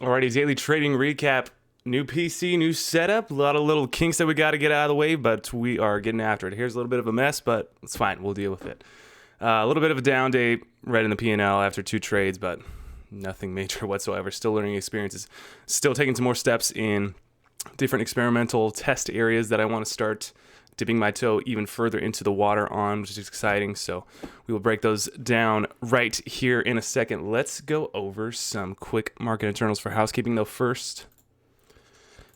Alrighty, daily trading recap. New PC, new setup. A lot of little kinks that we got to get out of the way, but we are getting after it. Here's a little bit of a mess, but it's fine. We'll deal with it. A little bit of a down day right in the P&L after 2 trades, but nothing major whatsoever. Still learning experiences. Still taking some more steps in different experimental test areas that I want to start dipping my toe even further into the water on, which is exciting. So we will break those down right here in a second. Let's go over some quick market internals for housekeeping though first.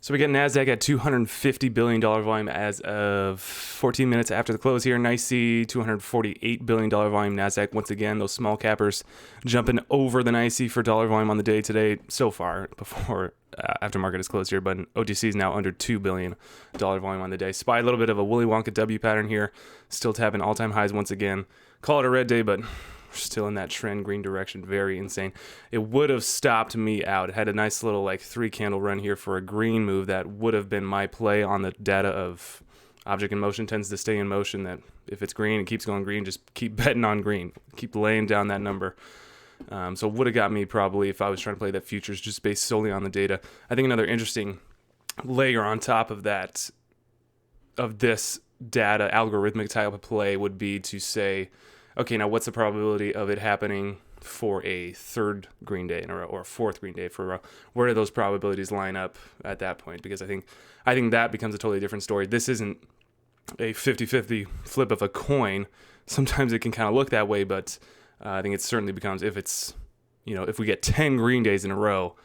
So we get NASDAQ at $250 billion volume as of 14 minutes after the close here. NYSE, $248 billion volume. NASDAQ, once again, those small cappers jumping over the NYSE for dollar volume on the day today so far before after market is closed here. But OTC is now under $2 billion volume on the day. SPY, a little bit of a Willy Wonka W pattern here. Still tapping all-time highs once again. Call it a red day, but still in that trend green direction. Very insane. It would have stopped me out. It had a nice little 3 candle run here for a green move that would have been my play on the data of object in motion tends to stay in motion, that if it's green it keeps going green, just keep betting on green, keep laying down that number. So it would have got me probably if I was trying to play that futures just based solely on the data. I think another interesting layer on top of that, of this data algorithmic type of play, would be to say, okay, now what's the probability of it happening for a third green day in a row or a fourth green day for a row? Where do those probabilities line up at that point? Because I think that becomes a totally different story. This isn't a 50-50 flip of a coin. Sometimes it can kind of look that way, but I think it certainly becomes, if it's, if we get 10 green days in a row,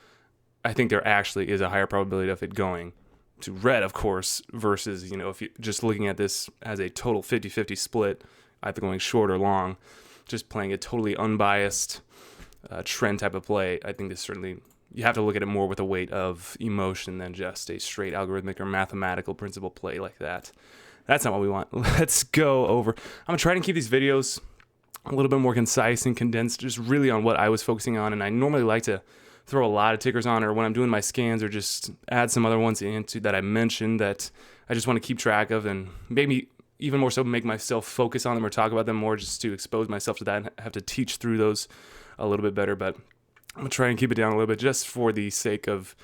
I think there actually is a higher probability of it going to red, of course, versus, if you're just looking at this as a total 50-50 split, either going short or long, just playing a totally unbiased trend type of play. I think this certainly, you have to look at it more with a weight of emotion than just a straight algorithmic or mathematical principle play like that. That's not what we want. Let's go over. I'm going to try to keep these videos a little bit more concise and condensed, just really on what I was focusing on. And I normally like to throw a lot of tickers on, or when I'm doing my scans, or just add some other ones into that I mentioned that I just want to keep track of, and maybe even more so make myself focus on them or talk about them more, just to expose myself to that and have to teach through those a little bit better. But I'm going to try and keep it down a little bit just for the sake of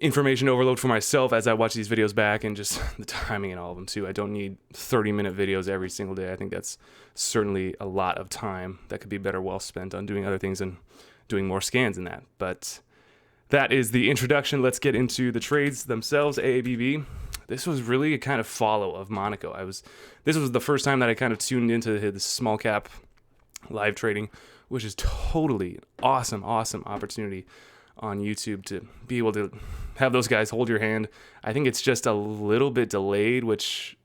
information overload for myself as I watch these videos back, and just the timing in all of them too. I don't need 30-minute videos every single day. I think that's certainly a lot of time that could be better well spent on doing other things and doing more scans than that. But that is the introduction. Let's get into the trades themselves. AABB. This was really a kind of follow of Monaco. This was the first time that I kind of tuned into the small cap live trading, which is totally an awesome opportunity on YouTube to be able to have those guys hold your hand. I think it's just a little bit delayed, which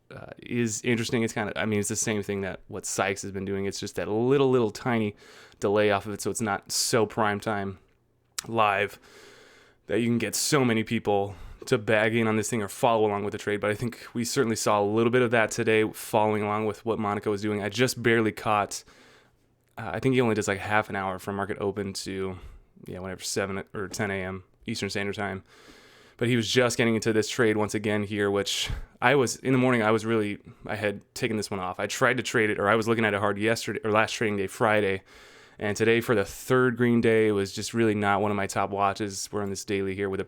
is interesting. It's kind of, it's the same thing that what Sykes has been doing. It's just that little tiny delay off of it, so it's not so prime time live that you can get so many people to bag in on this thing or follow along with the trade. But I think we certainly saw a little bit of that today, following along with what Monaco was doing. I just barely caught, I think he only does half an hour from market open to, whenever 7 or 10 a.m. Eastern Standard Time. But he was just getting into this trade once again here, which in the morning, I had taken this one off. I tried to trade it, or I was looking at it hard yesterday, or last trading day, Friday. And today for the third green day, it was just really not one of my top watches. We're on this daily here with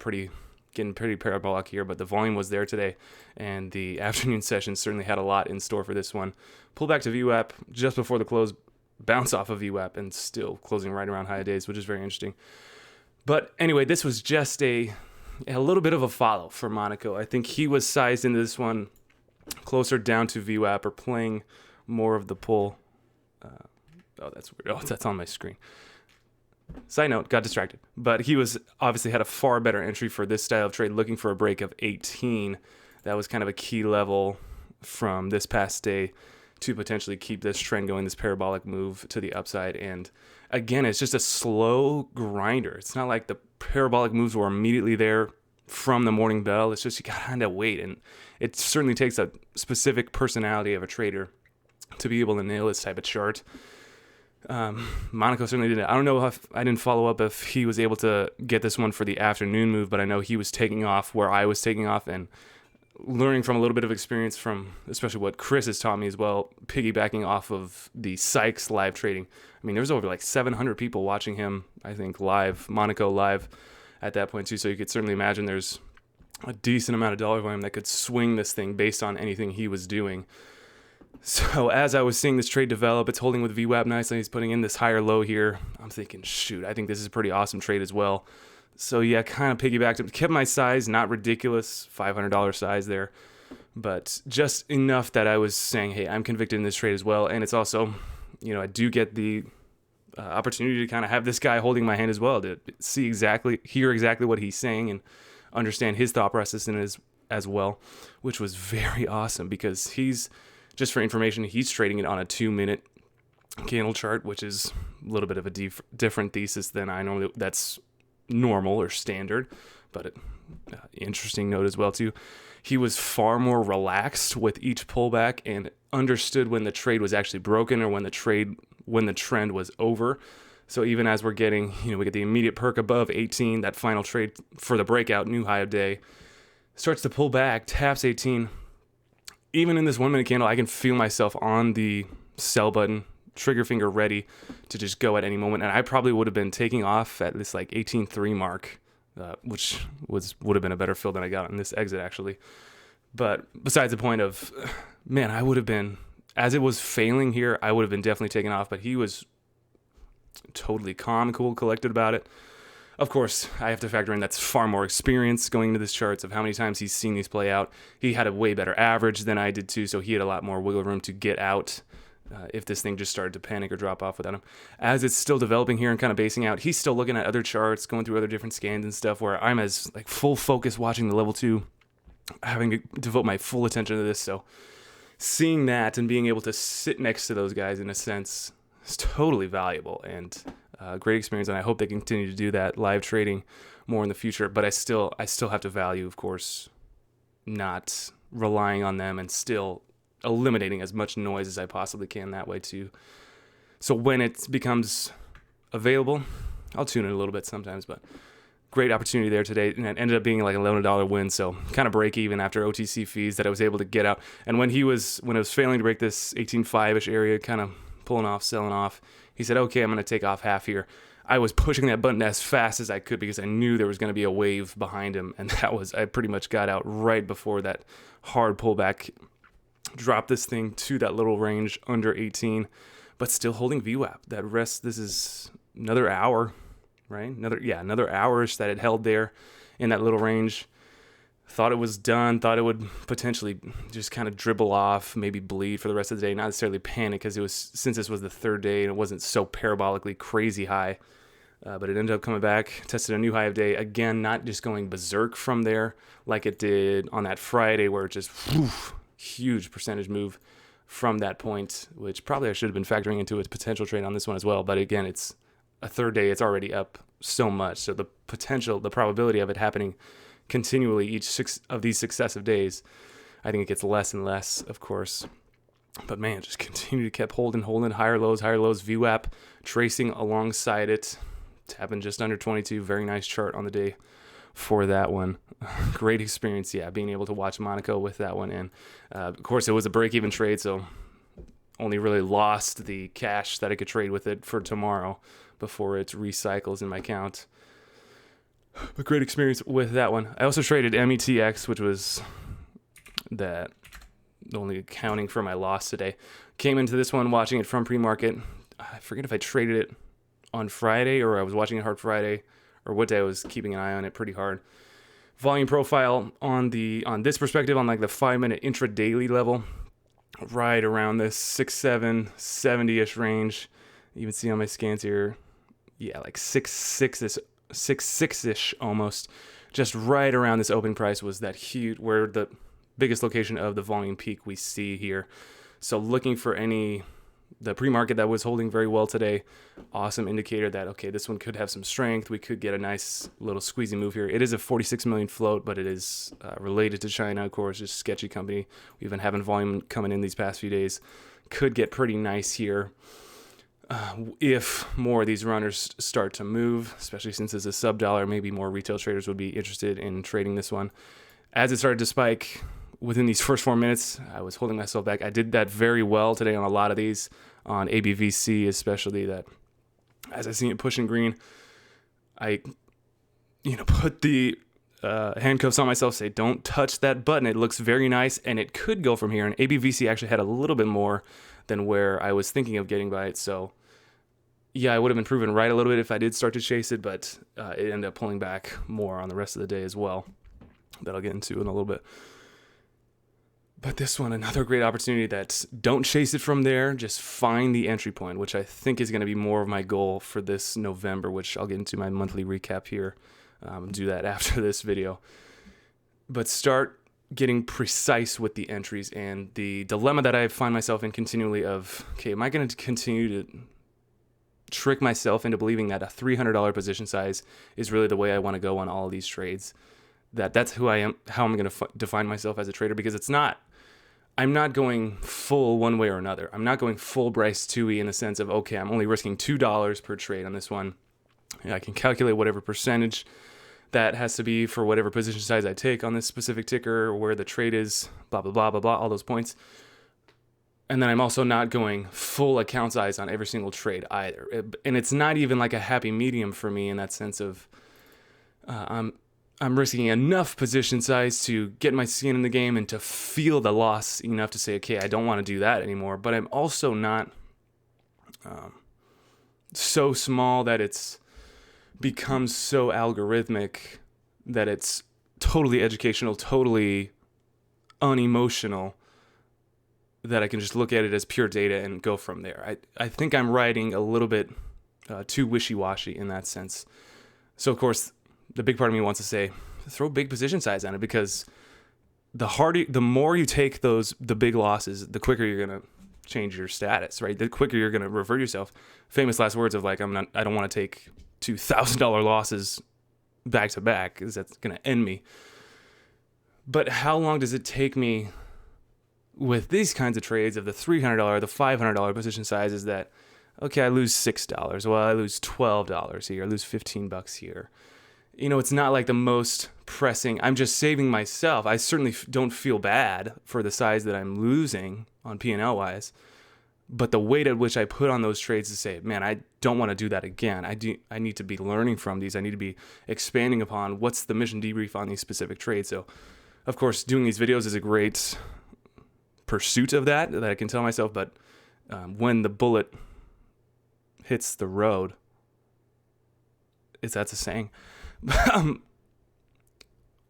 getting pretty parabolic here, but the volume was there today, and the afternoon session certainly had a lot in store for this one. Pull back to VWAP just before the close, bounce off of VWAP, and still closing right around high days, which is very interesting. But anyway, this was just a little bit of a follow for Monaco. I think he was sized into this one closer down to VWAP, or playing more of the pull. That's weird. That's on my screen. Side note, got distracted. But he was obviously had a far better entry for this style of trade, looking for a break of 18. That was kind of a key level from this past day to potentially keep this trend going, this parabolic move to the upside. And again, it's just a slow grinder. It's not like the parabolic moves were immediately there from the morning bell. It's just you gotta kind of wait. And it certainly takes a specific personality of a trader to be able to nail this type of chart. Monaco certainly did it. I don't know if I didn't follow up if he was able to get this one for the afternoon move, but I know he was taking off where I was taking off, and learning from a little bit of experience from especially what Chris has taught me as well, piggybacking off of the Sykes live trading. There was over 700 people watching him, I think, live, Monaco live at that point too. So you could certainly imagine there's a decent amount of dollar volume that could swing this thing based on anything he was doing. So as I was seeing this trade develop, it's holding with VWAP nicely. He's putting in this higher low here. I'm thinking, shoot, I think this is a pretty awesome trade as well. So yeah, kind of piggybacked it. Kept my size, not ridiculous, $500 size there, but just enough that I was saying, hey, I'm convicted in this trade as well. And it's also, I do get the opportunity to kind of have this guy holding my hand as well, to hear exactly what he's saying and understand his thought process in it as well, which was very awesome because just for information, he's trading it on a 2-minute candle chart, which is a little bit of a different thesis than I normally, that's normal or standard, but interesting note as well too. He was far more relaxed with each pullback and understood when the trade was actually broken or when the trend was over. So even as we're getting, we get the immediate perk above 18, that final trade for the breakout, new high of day, starts to pull back, taps 18. Even in this 1-minute candle, I can feel myself on the sell button, trigger finger ready to just go at any moment. And I probably would have been taking off at this like 18.3 mark, which would have been a better fill than I got on this exit actually. But besides the point of, man, I would have been, as it was failing here, I would have been definitely taken off, but he was totally calm, cool, collected about it. Of course, I have to factor in that's far more experience going into this charts of how many times he's seen these play out. He had a way better average than I did too, so he had a lot more wiggle room to get out if this thing just started to panic or drop off without him. As it's still developing here and kind of basing out, he's still looking at other charts, going through other different scans and stuff, where I'm as like full focus watching the level 2, having to devote my full attention to this. So seeing that and being able to sit next to those guys in a sense is totally valuable and great experience, and I hope they continue to do that live trading more in the future. But I still have to value, of course, not relying on them and still eliminating as much noise as I possibly can that way too. So when it becomes available, I'll tune in a little bit sometimes, but great opportunity there today, and it ended up being like an $11 win, so kind of break even after OTC fees that I was able to get out. And when it was failing to break this 18.5-ish area, kind of pulling off, selling off, he said, okay, I'm going to take off half here. I was pushing that button as fast as I could because I knew there was going to be a wave behind him, and I pretty much got out right before that hard pullback dropped this thing to that little range under 18, but still holding VWAP. This is another hour, right? Another hour-ish that it held there in that little range. Thought it was done, thought it would potentially just kind of dribble off, maybe bleed for the rest of the day, not necessarily panic because since this was the third day and it wasn't so parabolically crazy high, but it ended up coming back, tested a new high of day, again, not just going berserk from there like it did on that Friday where it just huge percentage move from that point, which probably I should have been factoring into a potential trade on this one as well. But again, it's a third day, it's already up so much. So the probability of it happening continually each 6 of these successive days, I think it gets less and less, of course. But man, just continue to keep holding, higher lows, VWAP, tracing alongside it, tapping just under 22. Very nice chart on the day for that one. Great experience, being able to watch Monaco with that one. And of course, it was a break-even trade, so only really lost the cash that I could trade with it for tomorrow before it recycles in my account. But great experience with that one. I also traded METX, which was that only accounting for my loss today. Came into this one watching it from pre-market. I forget if I traded it on Friday or I was watching it hard Friday or what day I was keeping an eye on it pretty hard. Volume profile on this perspective on like the 5-minute intra-daily level, right around this 6.7, 70-ish range. You can see on my scans here, like 6.6-ish almost. Just right around this open price was that huge, where the biggest location of the volume peak we see here. So looking for the pre-market that was holding very well today, awesome indicator that, okay, this one could have some strength. We could get a nice little squeezy move here. It is a 46 million float, but it is related to China, of course, just sketchy company. We've been having volume coming in these past few days. Could get pretty nice here if more of these runners start to move, especially since it's a sub-dollar. Maybe more retail traders would be interested in trading this one. As it started to spike, within these first 4 minutes, I was holding myself back. I did that very well today on a lot of these, on ABVC especially, that as I seen it pushing green, I put the handcuffs on myself, say, don't touch that button. It looks very nice, and it could go from here. And ABVC actually had a little bit more than where I was thinking of getting by it. So, yeah, I would have been proven right a little bit if I did start to chase it, but it ended up pulling back more on the rest of the day as well. That I'll get into in a little bit. But this one, another great opportunity that don't chase it from there, just find the entry point, which I think is going to be more of my goal for this November, which I'll get into my monthly recap here. Do that after this video. But start getting precise with the entries, and the dilemma that I find myself in continually of, okay, am I going to continue to trick myself into believing that a $300 position size is really the way I want to go on all of these trades? That's who I am, how I'm going to define myself as a trader, because it's not. I'm not going full one way or another. I'm not going full Bryce Tui in the sense of, okay, I'm only risking $2 per trade on this one. I can calculate whatever percentage that has to be for whatever position size I take on this specific ticker, or where the trade is, blah, blah, blah, blah, blah, all those points. And then I'm also not going full account size on every single trade either. And it's not even like a happy medium for me in that sense of I'm risking enough position size to get my skin in the game and to feel the loss enough to say, okay, I don't want to do that anymore. But I'm also not so small that it's becomes so algorithmic that it's totally educational, totally unemotional, that I can just look at it as pure data and go from there. I think I'm writing a little bit too wishy-washy in that sense. So, of course, the big part of me wants to say, throw big position size on it, because the more you take the big losses, the quicker you're going to change your status, right? The quicker you're going to revert yourself. Famous last words of like, I don't want to take $2,000 losses back to back, because that's going to end me. But how long does it take me with these kinds of trades of the $300, the $500 position sizes that, okay, I lose $6. Well, I lose $12 here. I lose $15 here. It's not like the most pressing. I'm just saving myself. I certainly don't feel bad for the size that I'm losing on P&L wise, but the weight at which I put on those trades to say, man, I don't want to do that again. I need to be learning from these. I need to be expanding upon what's the mission debrief on these specific trades. So, of course, doing these videos is a great pursuit of that I can tell myself, but when the bullet hits the road, that's a saying.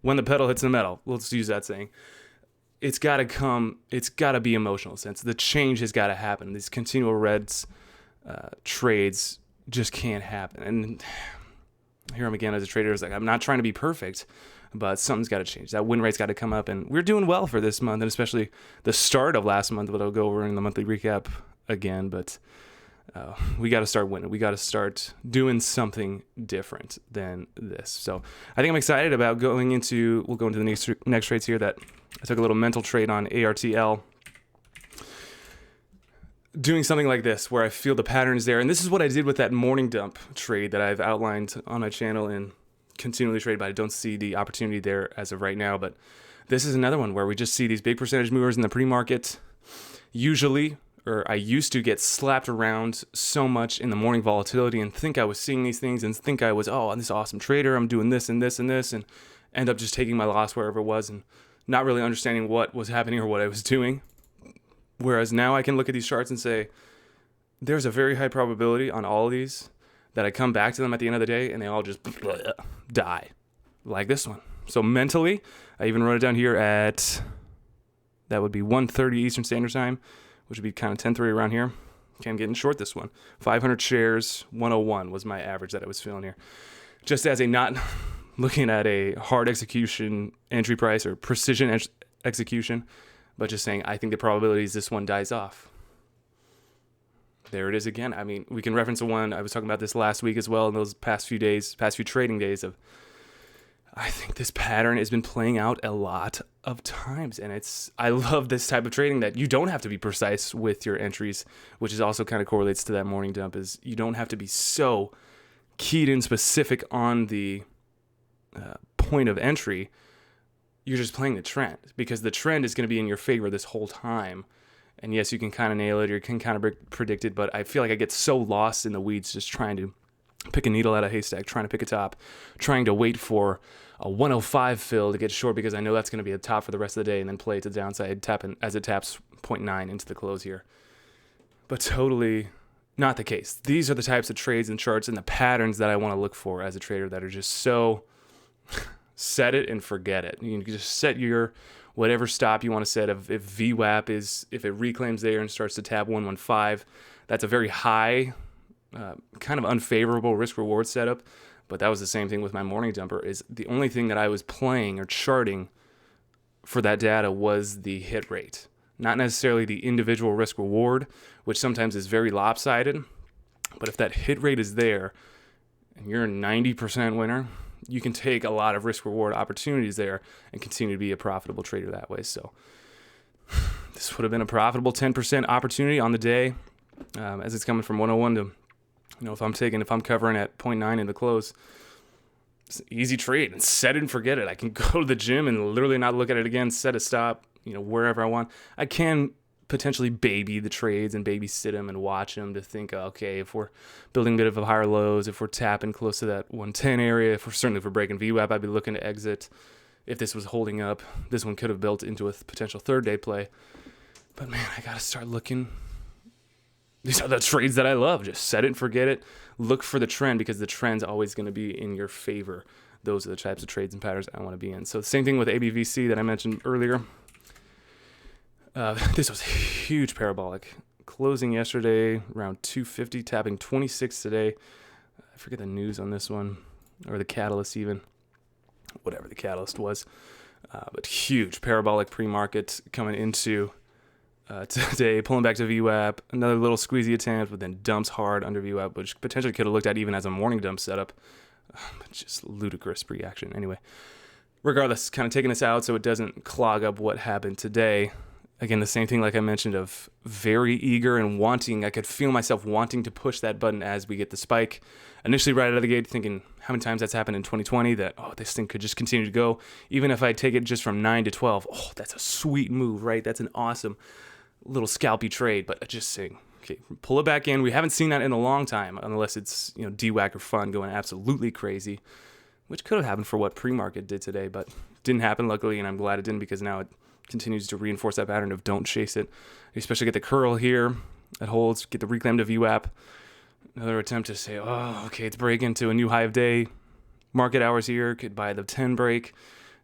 When the pedal hits the metal, let's use that saying. It's got to be emotional sense. The change has got to happen. These continual reds trades just can't happen. And here I'm again as a trader. It's like, I'm not trying to be perfect, but something's got to change. That win rate's got to come up, and we're doing well for this month, and especially the start of last month, but I'll go over in the monthly recap again. But we got to start winning. We got to start doing something different than this. So I think I'm excited about we'll go into the next trades here that I took a little mental trade on ARTL. Doing something like this where I feel the pattern is there. And this is what I did with that morning dump trade that I've outlined on my channel and continually trade, but I don't see the opportunity there as of right now. But this is another one where we just see these big percentage movers in the pre-market. I used to get slapped around so much in the morning volatility and think I was seeing these things and think I was, I'm this awesome trader, I'm doing this and this and this, and end up just taking my loss wherever it was and not really understanding what was happening or what I was doing. Whereas now I can look at these charts and say, there's a very high probability on all of these that I come back to them at the end of the day and they all just die, like this one. So mentally, I even wrote it down here at, that would be 1:30 Eastern Standard Time, which would be kind of 10:30 around here. Okay, I'm getting short this one. 500 shares, 101 was my average that I was feeling here. Just as a not looking at a hard execution entry price or precision execution, but just saying, I think the probability is this one dies off. There it is again. I mean, we can reference the one, I was talking about this last week as well in those past few trading days of, I think this pattern has been playing out a lot of times, and I love this type of trading that you don't have to be precise with your entries, which is also kind of correlates to that morning dump, is you don't have to be so keyed in specific on the point of entry. You're just playing the trend, because the trend is going to be in your favor this whole time. And yes, you can kind of nail it or you can kind of predict it, but I feel like I get so lost in the weeds just trying to pick a needle out of a haystack, trying to pick a top, trying to wait for a 105 fill to get short because I know that's going to be a top for the rest of the day, and then play to the downside, as it taps 0.9 into the close here. But totally not the case. These are the types of trades and charts and the patterns that I want to look for as a trader that are just so set it and forget it. You can just set your whatever stop you want to set. If VWAP if it reclaims there and starts to tap 115, that's a very high, kind of unfavorable risk reward setup. But that was the same thing with my morning dumper. Is the only thing that I was playing or charting for that data was the hit rate, not necessarily the individual risk reward, which sometimes is very lopsided. But if that hit rate is there and you're a 90% winner, you can take a lot of risk reward opportunities there and continue to be a profitable trader that way. So this would have been a profitable 10% opportunity on the day, as it's coming from 101 to, if I'm covering at 0.9 in the close, it's an easy trade and set it and forget it. I can go to the gym and literally not look at it again, set a stop, wherever I want. I can potentially baby the trades and babysit them and watch them to think, okay, if we're building a bit of higher lows, if we're tapping close to that 110 area, if we're breaking VWAP, I'd be looking to exit. If this was holding up, this one could have built into a potential third day play. But man, I got to start looking. These are the trades that I love. Just set it and forget it. Look for the trend because the trend's always going to be in your favor. Those are the types of trades and patterns I want to be in. So the same thing with ABVC that I mentioned earlier. This was huge parabolic. Closing yesterday around 250, tapping 26 today. I forget the news on this one, or the catalyst even. Whatever the catalyst was. But huge parabolic pre-market coming into today, pulling back to VWAP. Another little squeezy attempt, but then dumps hard under VWAP, which potentially could have looked at even as a morning dump setup. But just ludicrous reaction. Anyway, regardless, kind of taking this out so it doesn't clog up what happened today. Again, the same thing like I mentioned of very eager and wanting. I could feel myself wanting to push that button as we get the spike. Initially right out of the gate thinking how many times that's happened in 2020 that, this thing could just continue to go. Even if I take it just from 9 to 12, that's a sweet move, right? That's an awesome little scalpy trade. But just saying, okay, pull it back in. We haven't seen that in a long time unless it's, DWAC or PHUN going absolutely crazy, which could have happened for what pre-market did today, but didn't happen luckily, and I'm glad it didn't because now it continues to reinforce that pattern of don't chase it. You especially get the curl here that holds, get the reclaim to VWAP. Another attempt to say, okay, it's breaking to a new high of day. Market hours here, could buy the 10 break.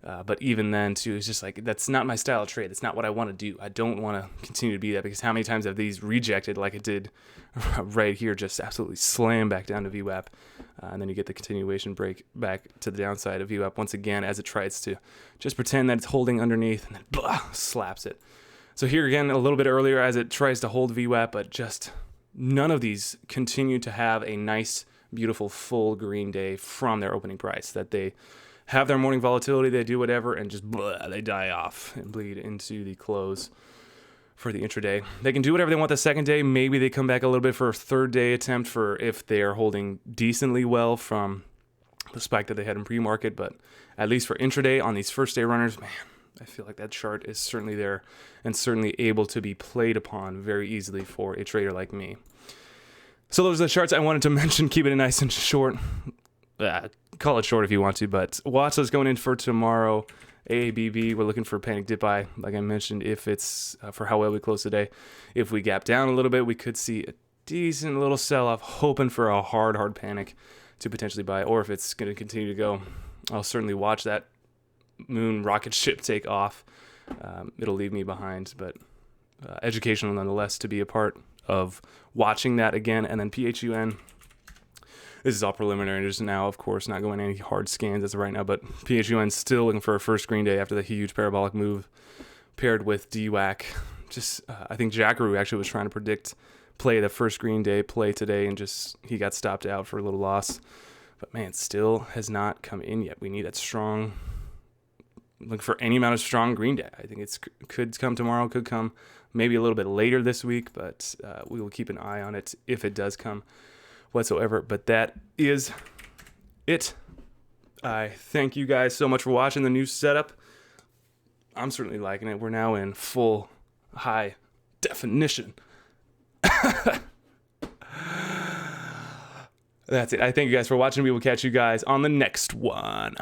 But even then, too, it's just like, that's not my style of trade. That's not what I want to do. I don't want to continue to be that because how many times have these rejected like it did right here, just absolutely slam back down to VWAP. And then you get the continuation break back to the downside of VWAP once again as it tries to just pretend that it's holding underneath and then slaps it. So here again, a little bit earlier as it tries to hold VWAP, but just none of these continue to have a nice, beautiful, full green day from their opening price. That they have their morning volatility, they do whatever, and just they die off and bleed into the close for the intraday. They can do whatever they want the second day. Maybe they come back a little bit for a third day attempt for if they are holding decently well from the spike that they had in pre-market. But at least for intraday on these first day runners, man, I feel like that chart is certainly there and certainly able to be played upon very easily for a trader like me. So those are the charts I wanted to mention. Keep it nice and short. Call it short if you want to, but watch us going in for tomorrow. AABB, we're looking for a panic dip buy, like I mentioned, if it's for how well we close today. If we gap down a little bit, we could see a decent little sell-off, hoping for a hard panic to potentially buy, or if it's going to continue to go, I'll certainly watch that moon rocket ship take off. It'll leave me behind, but educational nonetheless to be a part of watching that again. And then PHUN, this is all preliminary just now, of course, not going any hard scans as of right now, but PHUN still looking for a first green day after the huge parabolic move paired with DWAC. Just, I think Jackaroo actually was trying to play the first green day play today, and just he got stopped out for a little loss. But man, still has not come in yet. We need that strong, look for any amount of strong green day. I think it could come tomorrow, could come maybe a little bit later this week, but we will keep an eye on it if it does come whatsoever. But that is it. I thank you guys so much for watching the new setup. I'm certainly liking it. We're now in full high definition. That's it. I thank you guys for watching. We will catch you guys on the next one.